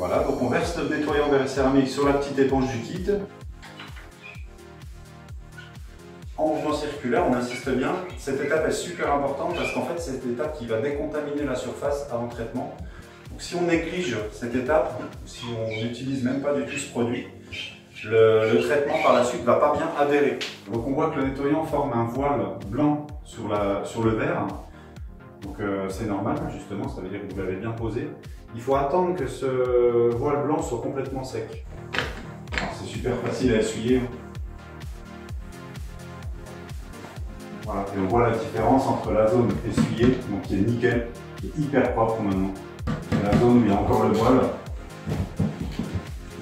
Voilà, donc on verse notre nettoyant verre céramique sur la petite éponge du kit. En mouvement circulaire, on insiste bien, cette étape est super importante parce qu'en fait c'est cette étape qui va décontaminer la surface avant traitement. Donc si on néglige cette étape, ou si on n'utilise même pas du tout ce produit, le traitement par la suite ne va pas bien adhérer. Donc on voit que le nettoyant forme un voile blanc sur le verre. Donc c'est normal justement, ça veut dire que vous l'avez bien posé. Il faut attendre que ce voile blanc soit complètement sec. C'est super facile à essuyer. Voilà, et on voit la différence entre la zone essuyée, donc qui est nickel, qui est hyper propre maintenant, et la zone où il y a encore le voile.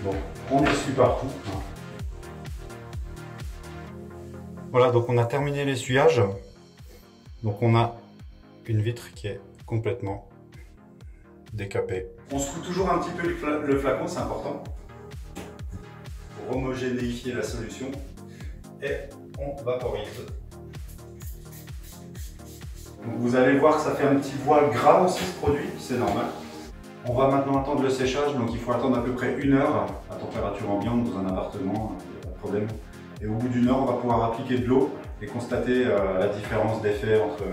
Bon, on essuie partout. Voilà, donc on a terminé l'essuyage. Donc on a une vitre qui est complètement décapée. On secoue toujours un petit peu le flacon, c'est important, pour homogénéifier la solution. Et on vaporise. Donc vous allez voir que ça fait un petit voile gras aussi ce produit, c'est normal. On va maintenant attendre le séchage, donc il faut attendre à peu près 1 heure à température ambiante dans un appartement, il n'y a pas de problème. Et au bout d'1 heure, on va pouvoir appliquer de l'eau et constater la différence d'effet entre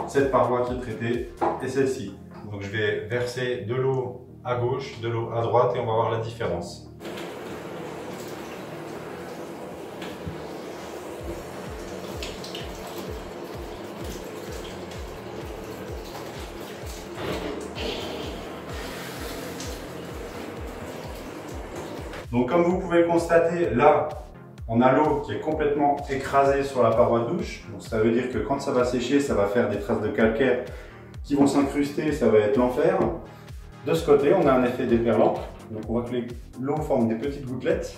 cette paroi qui est traitée et celle-ci. Donc je vais verser de l'eau à gauche, de l'eau à droite et on va voir la différence. Donc comme vous pouvez le constater, là, on a l'eau qui est complètement écrasée sur la paroi de douche. Donc ça veut dire que quand ça va sécher, ça va faire des traces de calcaire qui vont s'incruster, ça va être l'enfer. De ce côté, on a un effet déperlant. Donc on voit que l'eau forme des petites gouttelettes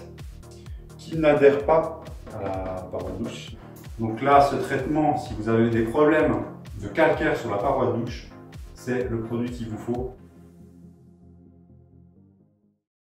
qui n'adhèrent pas à la paroi de douche. Donc là, ce traitement, si vous avez des problèmes de calcaire sur la paroi de douche, c'est le produit qu'il vous faut.